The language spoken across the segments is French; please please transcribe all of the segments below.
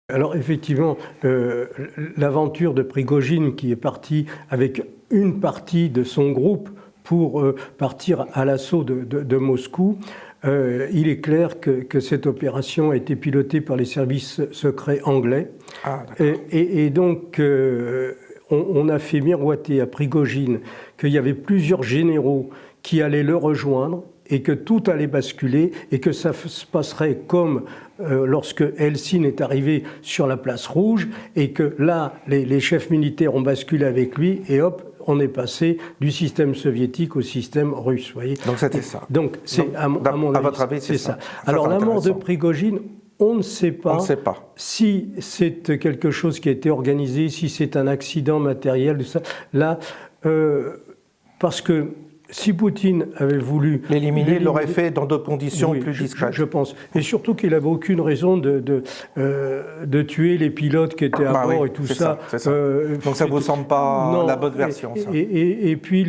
Alors effectivement, l'aventure de Prigojine qui est parti avec une partie de son groupe pour partir à l'assaut de Moscou, il est clair que cette opération a été pilotée par les services secrets anglais. Ah, et donc on a fait miroiter à Prigojine qu'il y avait plusieurs généraux qui allaient le rejoindre et que tout allait basculer et que ça se passerait comme lorsque Helsinki est arrivé sur la place rouge et que là, les chefs militaires ont basculé avec lui et hop, on est passé du système soviétique au système russe. Voyez. Donc c'était ça. Donc c'est à mon avis, votre avis, c'est ça. Alors la mort de Prigojine, on ne sait pas, si c'est quelque chose qui a été organisé, si c'est un accident matériel, là, parce que si Poutine avait voulu l'éliminer, il l'aurait fait dans d'autres conditions plus discrètes. Je pense. Et surtout qu'il n'avait aucune raison de tuer les pilotes qui étaient à bord et tout ça. Donc ça ne vous semble pas la bonne version, ça. Et puis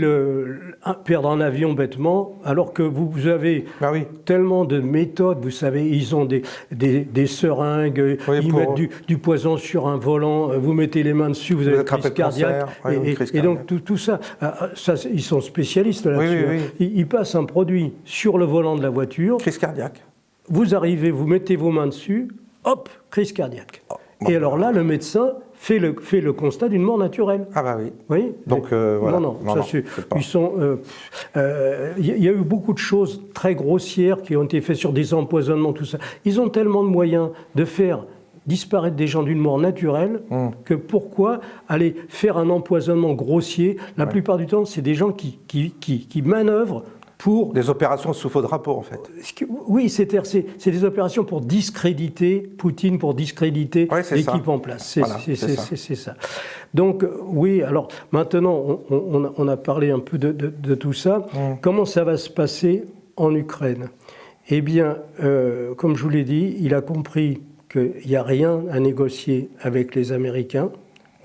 perdre un avion bêtement, alors que vous avez tellement de méthodes, vous savez, ils ont des seringues, ils mettent du poison sur un volant, vous mettez les mains dessus, vous avez une crise cardiaque. Et donc tout ça, ils sont spécialistes. Il passe un produit sur le volant de la voiture. Crise cardiaque. Vous arrivez, vous mettez vos mains dessus, hop, crise cardiaque. Et alors là, le médecin fait le constat d'une mort naturelle. Ah bah oui. Oui. Donc voilà. Il y a eu beaucoup de choses très grossières qui ont été faites sur des empoisonnements, tout ça. Ils ont tellement de moyens de faire disparaître des gens d'une mort naturelle, que pourquoi aller faire un empoisonnement grossier? La plupart du temps, c'est des gens qui manœuvrent pour... Des opérations sous faux drapeau, en fait. Oui, c'est des opérations pour discréditer Poutine, pour discréditer l'équipe en place. C'est ça. Donc, oui, alors maintenant, on a parlé un peu de tout ça. Comment ça va se passer en Ukraine? Eh bien, comme je vous l'ai dit, il a compris qu'il n'y a rien à négocier avec les Américains,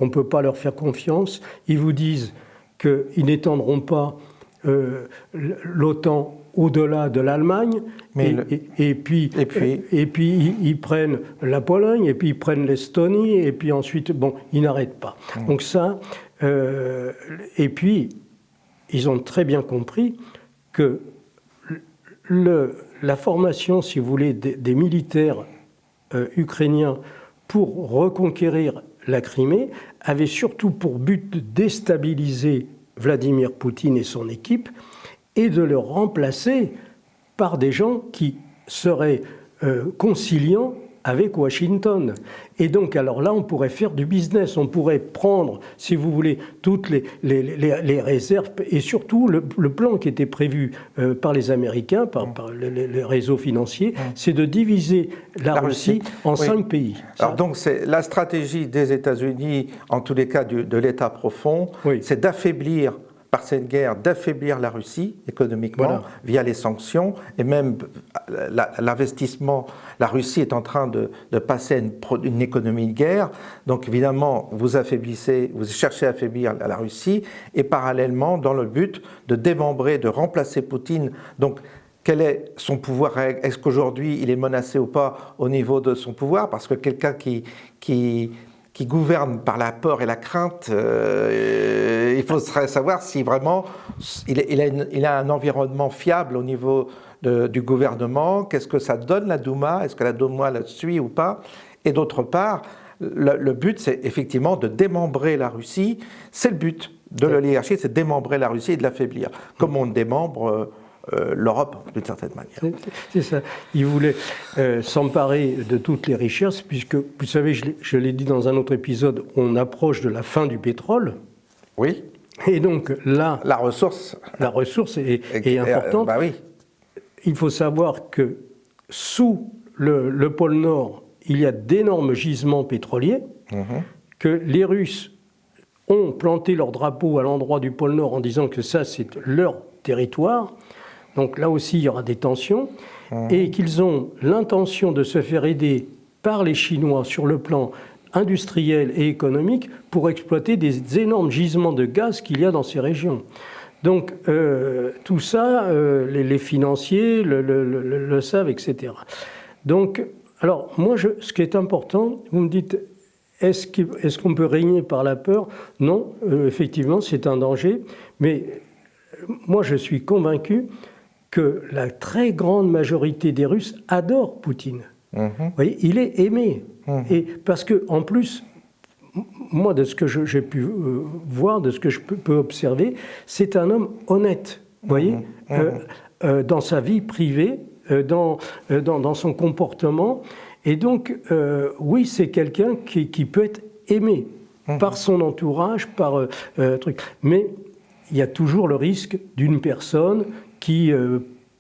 on ne peut pas leur faire confiance. Ils vous disent qu'ils n'étendront pas l'OTAN au-delà de l'Allemagne, et puis ils prennent la Pologne, et puis ils prennent l'Estonie, et puis ensuite, bon, ils n'arrêtent pas. Donc ça, et puis, ils ont très bien compris que la formation, si vous voulez, des militaires ukrainiens pour reconquérir la Crimée avait surtout pour but de déstabiliser Vladimir Poutine et son équipe et de le remplacer par des gens qui seraient conciliants avec Washington. Et donc, alors là, on pourrait faire du business, on pourrait prendre, si vous voulez, toutes les réserves, et surtout le plan qui était prévu par les Américains, par les réseaux financiers, c'est de diviser la Russie en 5 pays. Alors donc, c'est la stratégie des États-Unis, en tous les cas de l'État profond, c'est d'affaiblir, par cette guerre, d'affaiblir la Russie économiquement via les sanctions et même l'investissement. La Russie est en train de passer à une économie de guerre. Donc évidemment, vous cherchez à affaiblir la Russie et parallèlement dans le but de démembrer, de remplacer Poutine. Donc quel est son pouvoir? Est-ce qu'aujourd'hui il est menacé ou pas au niveau de son pouvoir? Parce que quelqu'un qui gouverne par la peur et la crainte, il faudrait savoir si vraiment il a un environnement fiable au niveau du gouvernement. Qu'est-ce que ça donne la Douma? Est-ce que la Douma le suit ou pas? Et d'autre part, le but, c'est effectivement de démembrer la Russie. C'est le but de l'oligarchie, c'est de démembrer la Russie et de l'affaiblir, comme on démembre l'Europe, d'une certaine manière. C'est ça. Il voulait s'emparer de toutes les richesses, puisque, vous savez, je l'ai dit dans un autre épisode, on approche de la fin du pétrole. Oui. Et donc là... La ressource est importante. Bah oui. Il faut savoir que sous le pôle Nord, il y a d'énormes gisements pétroliers, que les Russes ont planté leur drapeau à l'endroit du pôle Nord en disant que ça, c'est leur territoire. Donc là aussi, il y aura des tensions, et qu'ils ont l'intention de se faire aider par les Chinois sur le plan industriel et économique pour exploiter des énormes gisements de gaz qu'il y a dans ces régions. Donc tout ça, les financiers le savent, etc. Donc Alors, moi, ce qui est important, vous me dites, est-ce qu'on peut régner par la peur? Non, effectivement, c'est un danger. Mais moi, je suis convaincu que la très grande majorité des Russes adorent Poutine. Vous voyez, il est aimé. Et parce que, en plus, moi, de ce que j'ai pu voir, de ce que je peux observer, c'est un homme honnête. Vous voyez, dans sa vie privée, dans son comportement. Et donc, oui, c'est quelqu'un qui peut être aimé par son entourage, par truc. Mais il y a toujours le risque d'une personne qui,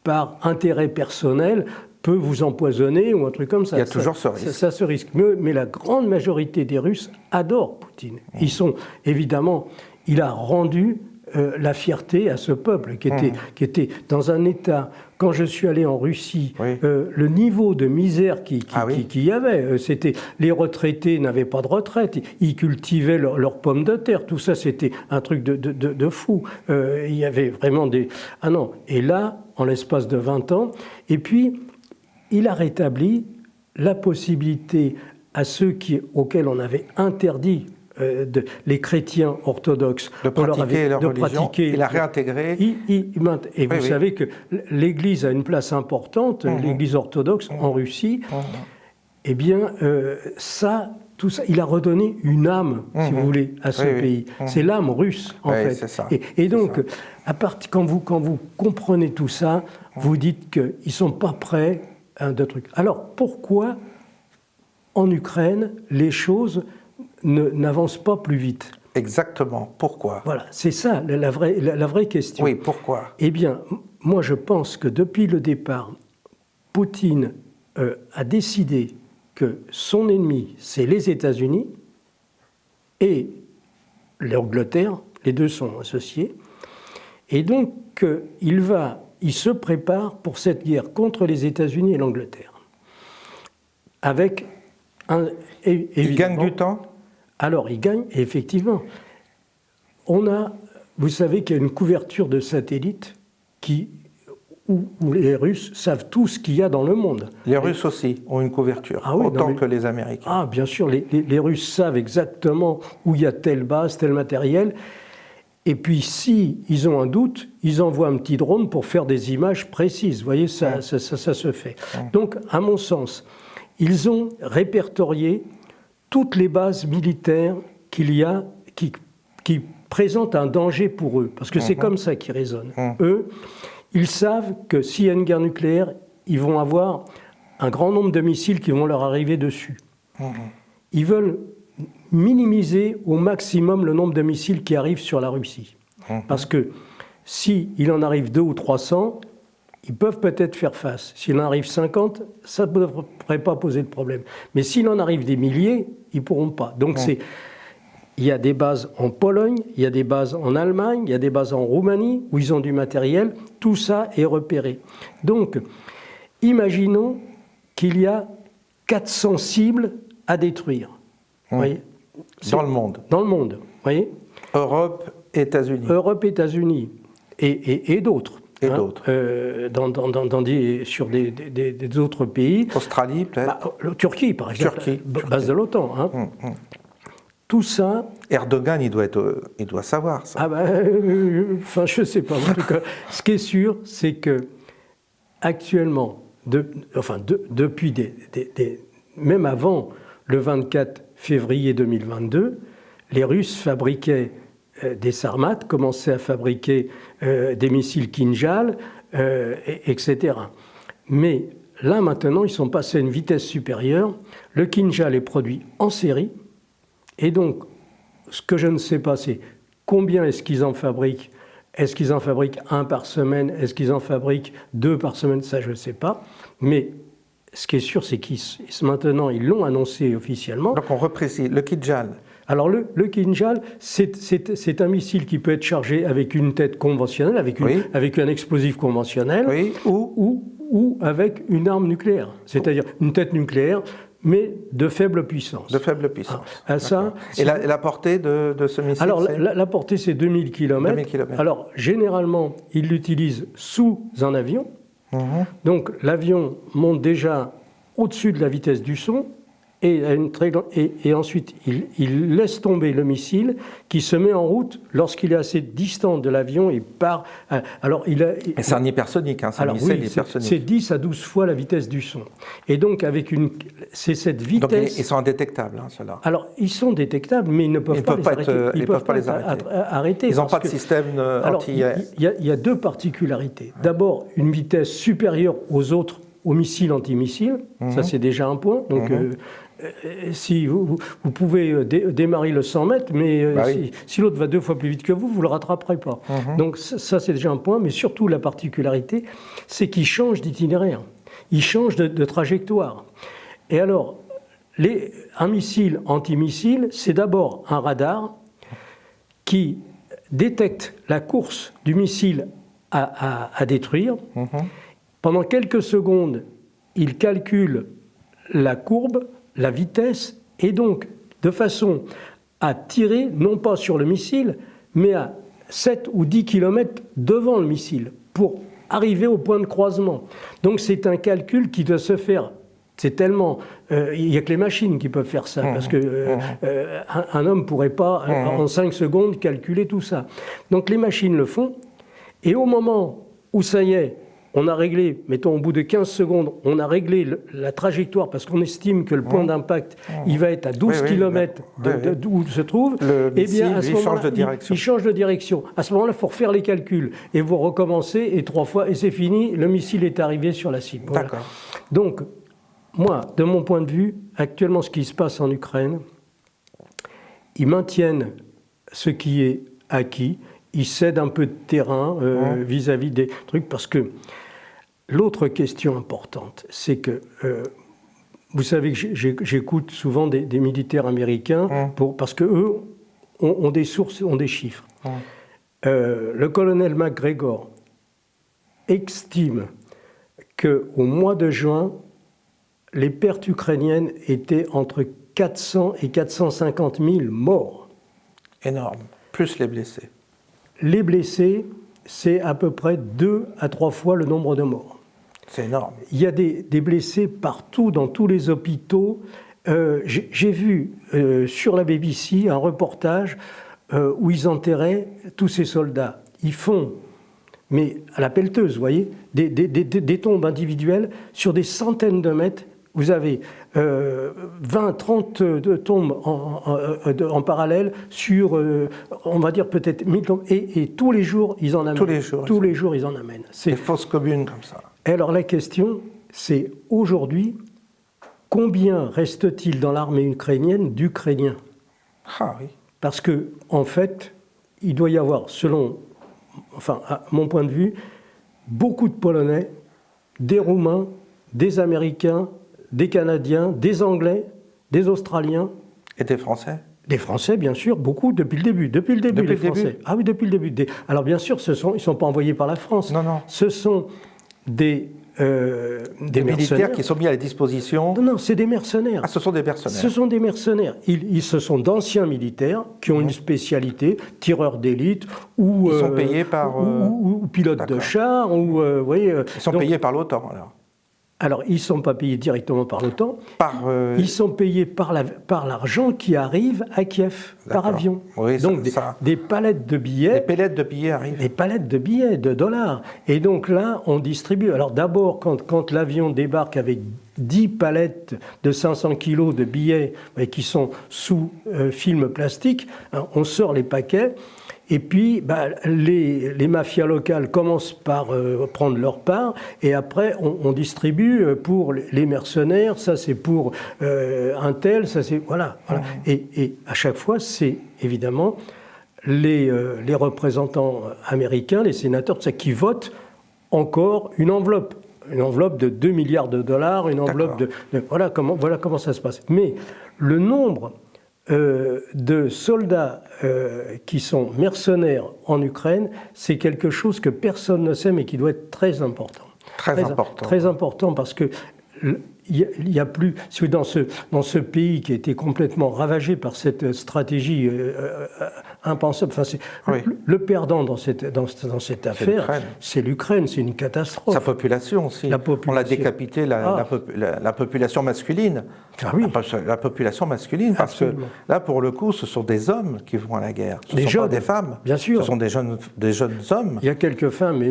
par intérêt personnel, peut vous empoisonner ou un truc comme ça. Il y a toujours ce risque. Ça se risque. Mais la grande majorité des Russes adorent Poutine. Ils sont, évidemment, il a rendu la fierté à ce peuple qui était dans un état. Quand je suis allé en Russie, le niveau de misère qu'il y avait, c'était les retraités n'avaient pas de retraite, ils cultivaient leurs pommes de terre, tout ça c'était un truc de fou. Il y avait vraiment des... Ah non, et là, en l'espace de 20 ans, et puis il a rétabli la possibilité à ceux auxquels on avait interdit les chrétiens orthodoxes de pratiquer leur religion, il a réintégré. Et vous savez que l'Église a une place importante, l'Église orthodoxe en Russie. Eh bien, tout ça, il a redonné une âme, si vous voulez, à ce pays. C'est l'âme russe, en fait. Ça. Et donc, quand vous comprenez tout ça, vous dites qu'ils ne sont pas prêts de trucs. Alors, pourquoi en Ukraine, les choses n'avance pas plus vite? Exactement. Pourquoi? Voilà, c'est ça la vraie question. Oui, pourquoi? Eh bien, moi je pense que depuis le départ, Poutine a décidé que son ennemi, c'est les États-Unis et l'Angleterre, les deux sont associés, et donc il se prépare pour cette guerre contre les États-Unis et l'Angleterre. Avec il gagne du temps? Alors, il gagne, effectivement. Vous savez qu'il y a une couverture de satellites où les Russes savent tout ce qu'il y a dans le monde. Les Russes aussi ont une couverture, autant que les Américains. Ah, bien sûr, les Russes savent exactement où il y a telle base, tel matériel. Et puis, si ils ont un doute, ils envoient un petit drone pour faire des images précises. Vous voyez, ça se fait. Donc, à mon sens, ils ont répertorié toutes les bases militaires qu'il y a qui présentent un danger pour eux, parce que c'est comme ça qu'ils raisonnent. Eux, ils savent que s'il y a une guerre nucléaire, ils vont avoir un grand nombre de missiles qui vont leur arriver dessus. Ils veulent minimiser au maximum le nombre de missiles qui arrivent sur la Russie. Parce que s'il en arrive 200 ou 300, ils peuvent peut-être faire face. S'il en arrive 50, ça ne devrait pas poser de problème. Mais s'il en arrive des milliers, ils ne pourront pas. Donc il y a des bases en Pologne, il y a des bases en Allemagne, il y a des bases en Roumanie, où ils ont du matériel. Tout ça est repéré. Donc, imaginons qu'il y a 400 cibles à détruire. Voyez, dans le monde. Dans le monde, voyez. Europe, États-Unis. Europe, États-Unis et d'autres. Et d'autres. Sur des autres pays. Australie, peut-être. Turquie, par exemple. Turquie. Base de l'OTAN. Tout ça... Erdogan, il doit savoir ça. Ah enfin, je ne sais pas. En tout cas, ce qui est sûr, c'est que actuellement, depuis même avant le 24 février 2022, les Russes fabriquaient des Sarmat, commençaient à fabriquer des missiles Kinjal, etc. Mais là, maintenant, ils sont passés à une vitesse supérieure. Le Kinjal est produit en série. Et donc, ce que je ne sais pas, c'est combien est-ce qu'ils en fabriquent. Est-ce qu'ils en fabriquent 1 par semaine? Est-ce qu'ils en fabriquent 2 par semaine? Ça, je ne sais pas. Mais ce qui est sûr, c'est qu'ils maintenant, ils l'ont annoncé officiellement. Donc, on reprécise le Kinjal. Alors, le Kinjal, c'est un missile qui peut être chargé avec une tête conventionnelle, avec un explosif conventionnel, ou avec une arme nucléaire. C'est-à-dire une tête nucléaire, mais de faible puissance. De faible puissance. Et la portée de ce missile? Alors, la portée, c'est 2000 km. 2000 km. Alors, généralement, ils l'utilisent sous un avion. Donc, l'avion monte déjà au-dessus de la vitesse du son, et ensuite il laisse tomber le missile qui se met en route lorsqu'il est assez distant de l'avion et part. Alors mais c'est un hypersonique, c'est un missile hypersonique. C'est 10 à 12 fois la vitesse du son. Et donc c'est cette vitesse. Donc ils sont indétectables, ceux-là. Alors ils sont détectables, mais ils ne peuvent pas les arrêter. Ils peuvent pas les arrêter. Ils n'ont pas de système anti. Il y a deux particularités. D'abord, une vitesse supérieure aux autres, aux missiles antimissiles. Ça c'est déjà un point. Donc si vous pouvez démarrer le 100 mètres, mais si l'autre va 2 fois plus vite que vous, vous ne le rattraperez pas. Donc ça, c'est déjà un point, mais surtout la particularité, c'est qu'il change d'itinéraire, il change de trajectoire. Et alors, un missile antimissile, c'est d'abord un radar qui détecte la course du missile à détruire. Pendant quelques secondes, il calcule la courbe, la vitesse, et donc de façon à tirer non pas sur le missile, mais à 7 ou 10 km devant le missile, pour arriver au point de croisement. Donc c'est un calcul qui doit se faire, c'est tellement... il n'y a que les machines qui peuvent faire ça, parce qu'un homme ne pourrait pas, en 5 secondes, calculer tout ça. Donc les machines le font, et au moment où ça y est, on a réglé, mettons au bout de 15 secondes, on a réglé la trajectoire parce qu'on estime que le point d'impact, il va être à 12 km d'où se trouve. Eh bien, à ce moment-là, il change de direction. À ce moment-là, il faut refaire les calculs. Et vous recommencez, et 3 fois, et c'est fini, le missile est arrivé sur la cible. Voilà. Donc, moi, de mon point de vue, actuellement, ce qui se passe en Ukraine, ils maintiennent ce qui est acquis, ils cèdent un peu de terrain vis-à-vis des trucs, parce que l'autre question importante, c'est que, vous savez que j'écoute souvent des militaires américains, parce qu'eux ont des sources, ont des chiffres. Le colonel McGregor estime qu'au mois de juin, les pertes ukrainiennes étaient entre 400 et 450 000 morts. Énorme, plus les blessés. Les blessés, c'est à peu près 2 à 3 fois le nombre de morts. C'est énorme. Il y a des blessés partout, dans tous les hôpitaux. J'ai vu sur la BBC un reportage où ils enterraient tous ces soldats. Ils font, mais à la pelleteuse, vous voyez, des tombes individuelles sur des centaines de mètres. Vous avez 20, 30 tombes en parallèle sur, on va dire peut-être 1000 tombes. Et tous les jours, ils en amènent. Tous les jours, ils en amènent. Des fosses communes comme ça. Alors la question, c'est aujourd'hui, combien reste-t-il dans l'armée ukrainienne d'Ukrainiens ? Ah oui. Parce que, en fait, il doit y avoir, à mon point de vue, beaucoup de Polonais, des Roumains, des Américains, des Canadiens, des Anglais, des Australiens. Et des Français ? Des Français, bien sûr, beaucoup depuis le début. Depuis le début, les Français. Ah oui, depuis le début. Alors bien sûr, ils ne sont pas envoyés par la France. Non, non. Ce sont des militaires qui sont mis à la disposition. Non, c'est des mercenaires. Ah, ce sont des mercenaires. Ce sont des mercenaires. Ce sont d'anciens militaires qui ont une spécialité, tireurs d'élite ou ils sont payés par ou pilotes de char ou vous voyez. Ils sont payés par l'OTAN alors. Alors, ils ne sont pas payés directement par l'OTAN, ils sont payés par l'argent qui arrive à Kiev, par avion. Oui, donc des palettes de billets. Des palettes de billets arrivent. Des palettes de billets, de dollars. Et donc là, on distribue. Alors d'abord, quand l'avion débarque avec 10 palettes de 500 kilos de billets qui sont sous film plastique, on sort les paquets. Et puis, les mafias locales commencent par prendre leur part, et après, on distribue pour les mercenaires, ça c'est pour un tel, ça c'est... Voilà. Et à chaque fois, c'est évidemment les représentants américains, les sénateurs, qui votent encore une enveloppe de 2 milliards de dollars, une enveloppe de... Voilà comment ça se passe. Mais le nombre... de soldats qui sont mercenaires en Ukraine, c'est quelque chose que personne ne sait, mais qui doit être très important. Très important parce que il y a plus, dans ce pays qui a été complètement ravagé par cette stratégie impensable. Enfin, le perdant dans cette affaire, c'est l'Ukraine, c'est une catastrophe. Sa population aussi. On a décapité la population masculine. Ah oui. La population masculine, parce que là, pour le coup, ce sont des hommes qui vont à la guerre. Ce ne sont pas des femmes. Bien sûr. Ce sont des jeunes hommes. Il y a quelques femmes.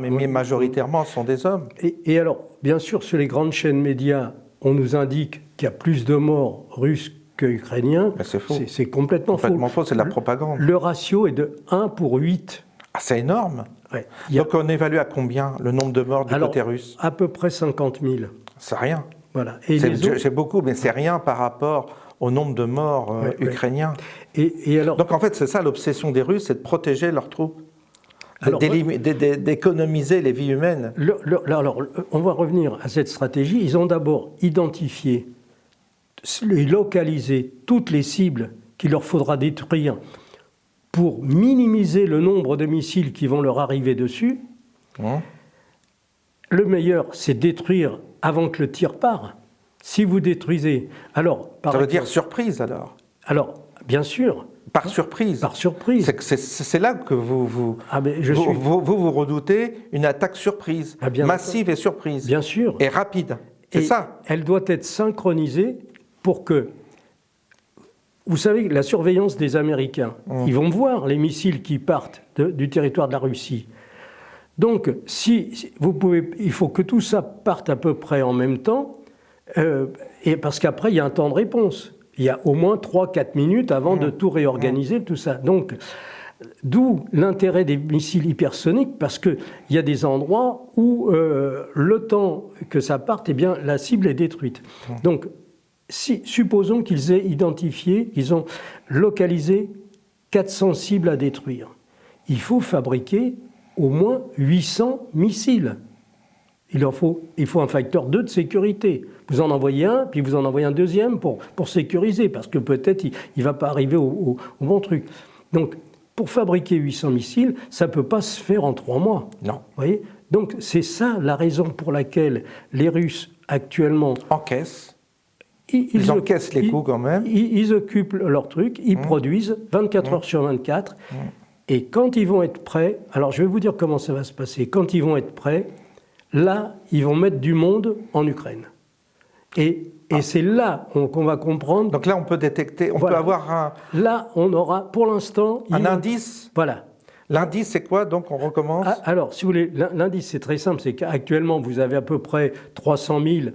Mais majoritairement, ce sont des hommes. Et alors, bien sûr, sur les grandes chaînes médias, on nous indique qu'il y a plus de morts russes qu'ukrainiens. C'est faux. C'est complètement faux. C'est de la propagande. Le ratio est de 1 pour 8. Ah, c'est énorme. Ouais. Donc on évalue à combien le nombre de morts du côté russe? À peu près 50 000. C'est rien. Voilà. C'est beaucoup, mais c'est rien par rapport au nombre de morts ukrainiens. Et alors, donc en fait, c'est ça l'obsession des Russes, c'est de protéger leurs troupes, d'économiser les vies humaines. Alors, on va revenir à cette stratégie. Ils ont d'abord identifié et localisé toutes les cibles qu'il leur faudra détruire pour minimiser le nombre de missiles qui vont leur arriver dessus. Le meilleur, c'est détruire avant que le tir parte. Si vous détruisez... Alors, ça veut dire surprise, alors? Alors, bien sûr. Par surprise? Par surprise. C'est là que vous redoutez une attaque surprise, massive et surprise. Bien sûr. Et rapide. C'est ça. Elle doit être synchronisée pour que... Vous savez, la surveillance des Américains, ils vont voir les missiles qui partent du territoire de la Russie. Donc, il faut que tout ça parte à peu près en même temps, et parce qu'après, il y a un temps de réponse. Il y a au moins 3-4 minutes avant de tout réorganiser, tout ça. Donc, d'où l'intérêt des missiles hypersoniques, parce qu'il y a des endroits où le temps que ça parte, eh bien, la cible est détruite. Donc, supposons qu'ils aient identifié, qu'ils ont localisé 400 cibles à détruire. Il faut fabriquer au moins 800 missiles. Il faut un facteur 2 de sécurité. Vous en envoyez un, puis vous en envoyez un deuxième pour sécuriser, parce que peut-être il ne va pas arriver au bon truc. Donc, pour fabriquer 800 missiles, ça ne peut pas se faire en 3 mois. Non. Vous voyez ? Donc, c'est ça la raison pour laquelle les Russes, actuellement... encaissent. Ils encaissent les coûts quand même. Ils occupent leur truc, ils produisent 24 heures sur 24. Et quand ils vont être prêts, alors je vais vous dire comment ça va se passer. Quand ils vont être prêts, là, ils vont mettre du monde en Ukraine. Et c'est là qu'on va comprendre... Donc là, on peut détecter, on peut avoir un... Là, on aura, pour l'instant... Un indice. Voilà. L'indice, c'est quoi? Donc, on recommence. Alors, si vous voulez, l'indice, c'est très simple. C'est qu'actuellement, vous avez à peu près 300 000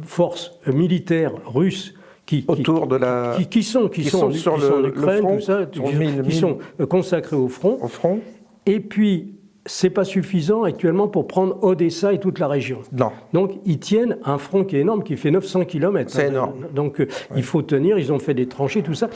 forces militaires russes qui sont en Ukraine, qui sont consacrées au front. Et puis, c'est pas suffisant actuellement pour prendre Odessa et toute la région. Non. Donc, ils tiennent un front qui est énorme, qui fait 900 km. C'est énorme. Donc, il faut tenir, ils ont fait des tranchées, tout ça.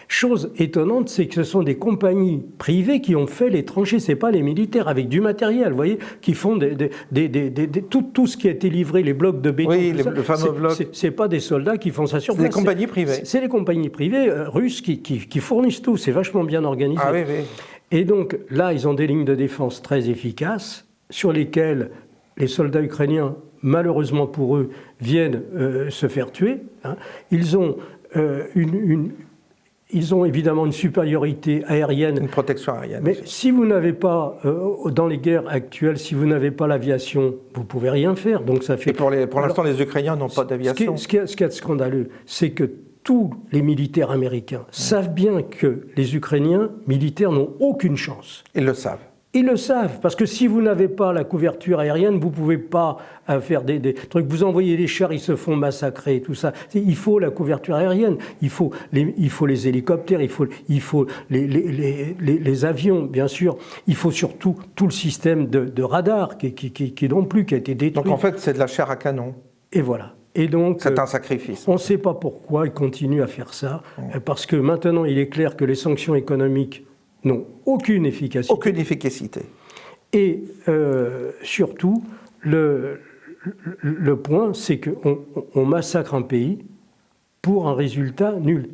Chose étonnante, c'est que ce sont des compagnies privées qui ont fait les tranchées, c'est pas les militaires, avec du matériel, vous voyez, qui font tout ce qui a été livré, les blocs de béton, le fameux bloc. C'est pas des soldats qui font ça sur place. C'est des compagnies privées. C'est les compagnies privées russes qui fournissent tout, c'est vachement bien organisé. Ah oui, oui. Et donc là, ils ont des lignes de défense très efficaces sur lesquelles les soldats ukrainiens, malheureusement pour eux, viennent se faire tuer. Ils ont évidemment une supériorité aérienne. Une protection aérienne. Mais si vous n'avez pas, dans les guerres actuelles, si vous n'avez pas l'aviation, vous ne pouvez rien faire. Donc ça fait... Et pour l'instant, les Ukrainiens n'ont pas d'aviation. Ce qui est de scandaleux, c'est que tous les militaires américains savent bien que les Ukrainiens militaires n'ont aucune chance. Ils le savent. Ils le savent, parce que si vous n'avez pas la couverture aérienne, vous ne pouvez pas faire des trucs. Vous envoyez les chars, ils se font massacrer, tout ça. Il faut la couverture aérienne, il faut les hélicoptères, il faut les avions, bien sûr. Il faut surtout tout le système de radar qui non plus, qui a été détruit. Donc en fait, c'est de la chair à canon. Et voilà. Et donc, c'est un sacrifice. On ne sait pas pourquoi ils continuent à faire ça, parce que maintenant, il est clair que les sanctions économiques n'ont aucune efficacité. Aucune efficacité. Et surtout, le point, c'est qu'on massacre un pays pour un résultat nul.